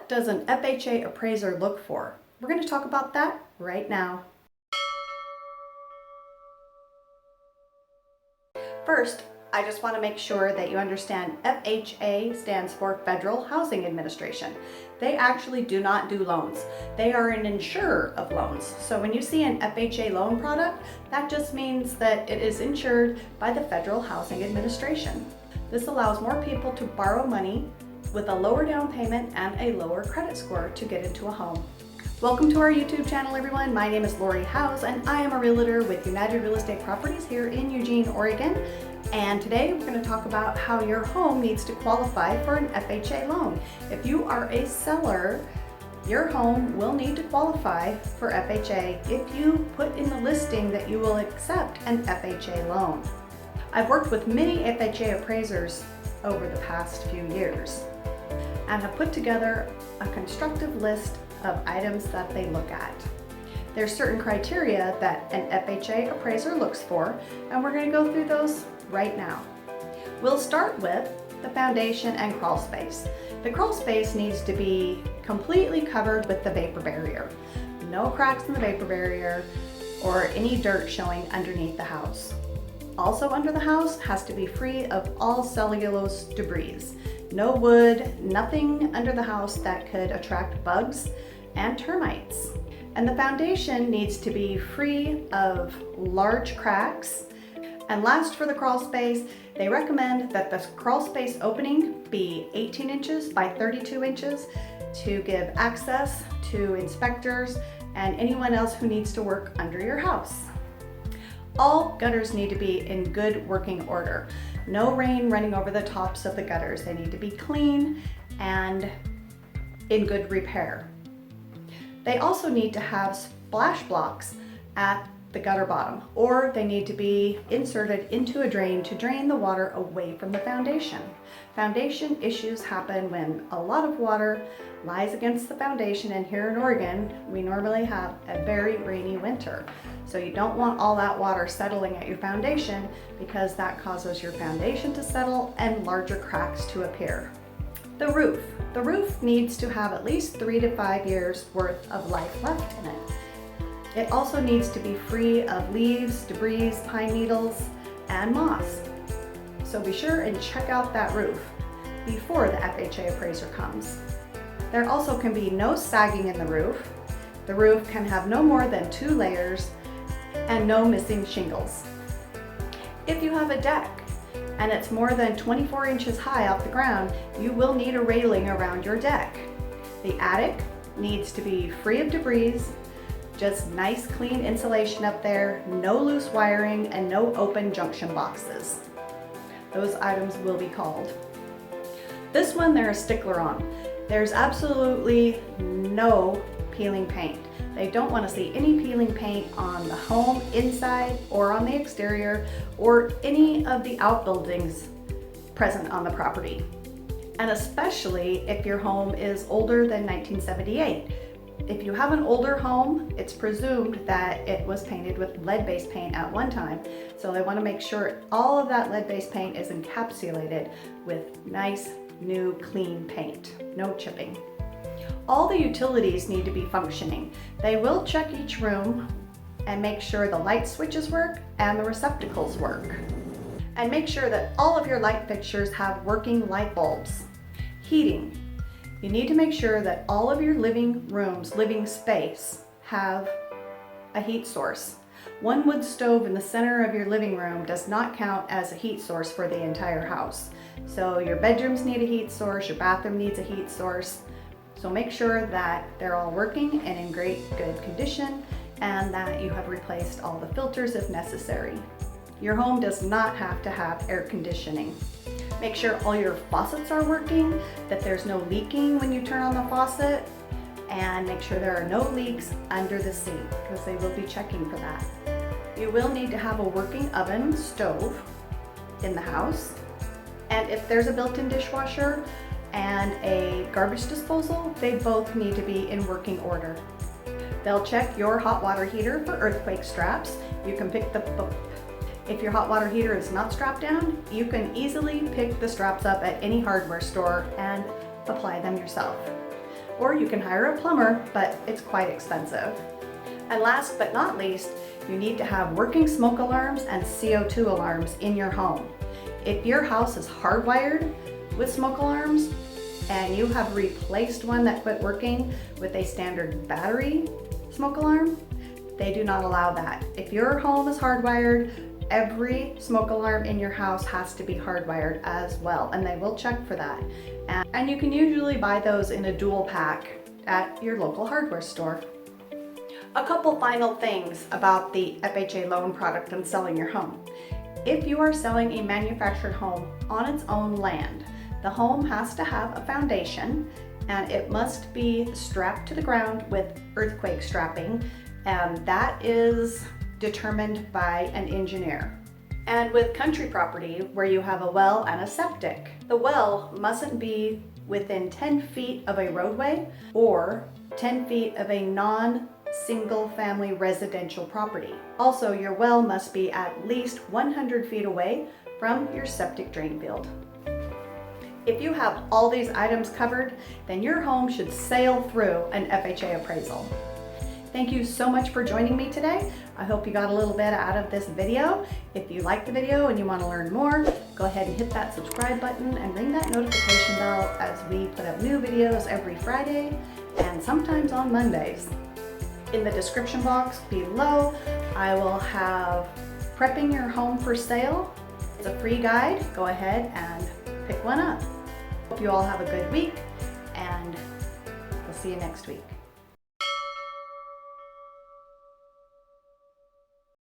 What does an FHA appraiser look for? We're going to talk about that right now. First, I just want to make sure that you understand FHA stands for Federal Housing Administration. They actually do not do loans. They are an insurer of loans. So when you see an FHA loan product, that just means that it is insured by the Federal Housing Administration. This allows more people to borrow money with a lower down payment and a lower credit score to get into a home. Welcome to our YouTube channel, everyone. My name is Lauri Howes and I am a realtor with United Real Estate Properties here in Eugene, Oregon. And today we're going to talk about how your home needs to qualify for an FHA loan. If you are a seller, your home will need to qualify for FHA if you put in the listing that you will accept an FHA loan. I've worked with many FHA appraisers over the past few years and have put together a constructive list of items that they look at. There's certain criteria that an FHA appraiser looks for, and we're going to go through those right now. We'll start with the foundation and crawl space. The crawl space needs to be completely covered with the vapor barrier. No cracks in the vapor barrier or any dirt showing underneath the house. Also under the house has to be free of all cellulose debris. No wood, nothing under the house that could attract bugs and termites. And the foundation needs to be free of large cracks. And last, for the crawl space, they recommend that the crawl space opening be 18 inches by 32 inches to give access to inspectors and anyone else who needs to work under your house. All gutters need to be in good working order. No rain running over the tops of the gutters. They need to be clean and in good repair. They also need to have splash blocks at the gutter bottom, or they need to be inserted into a drain to drain the water away from the foundation. Foundation issues happen when a lot of water lies against the foundation, and here in Oregon, we normally have a very rainy winter. So you don't want all that water settling at your foundation because that causes your foundation to settle and larger cracks to appear. The roof. The roof needs to have at least 3 to 5 years worth of life left in it. It also needs to be free of leaves, debris, pine needles, and moss. So be sure and check out that roof before the FHA appraiser comes. There also can be no sagging in the roof. The roof can have no more than 2 layers and no missing shingles. If you have a deck and it's more than 24 inches high off the ground, you will need a railing around your deck. The attic needs to be free of debris, just nice clean insulation up there, no loose wiring, and no open junction boxes. Those items will be called. This one they're a stickler on. There's absolutely no peeling paint. They don't want to see any peeling paint on the home inside or on the exterior or any of the outbuildings present on the property. And especially if your home is older than 1978. If you have an older home, it's presumed that it was painted with lead-based paint at one time. So they want to make sure all of that lead-based paint is encapsulated with nice, new, clean paint. No chipping. All the utilities need to be functioning. They will check each room and make sure the light switches work and the receptacles work. And make sure that all of your light fixtures have working light bulbs. Heating. You need to make sure that all of your living rooms, living space, have a heat source. One wood stove in the center of your living room does not count as a heat source for the entire house. So your bedrooms need a heat source, your bathroom needs a heat source. So make sure that they're all working and in great good condition and that you have replaced all the filters if necessary. Your home does not have to have air conditioning. Make sure all your faucets are working, that there's no leaking when you turn on the faucet, and make sure there are no leaks under the sink because they will be checking for that. You will need to have a working oven stove in the house, and if there's a built-in dishwasher and a garbage disposal, they both need to be in working order. They'll check your hot water heater for earthquake straps. You can pick if your hot water heater is not strapped down, you can easily pick the straps up at any hardware store and apply them yourself. or you can hire a plumber, but it's quite expensive. And last but not least, you need to have working smoke alarms and CO2 alarms in your home. If your house is hardwired with smoke alarms and you have replaced one that quit working with a standard battery smoke alarm, they do not allow that. If your home is hardwired, every smoke alarm in your house has to be hardwired as well, and they will check for that. And you can usually buy those in a dual pack at your local hardware store. A couple final things about the FHA loan product and selling your home. If you are selling a manufactured home on its own land, the home has to have a foundation and it must be strapped to the ground with earthquake strapping, and that is determined by an engineer. And with country property where you have a well and a septic, the well mustn't be within 10 feet of a roadway or 10 feet of a non-single family residential property. Also, your well must be at least 100 feet away from your septic drain field. If you have all these items covered, then your home should sail through an FHA appraisal. Thank you so much for joining me today. I hope you got a little bit out of this video. If you liked the video and you want to learn more, go ahead and hit that subscribe button and ring that notification bell as we put up new videos every Friday and sometimes on Mondays. In the description box below, I will have Prepping Your Home for Sale. It's a free guide. Go ahead and pick one up. Hope you all have a good week, and we'll see you next week.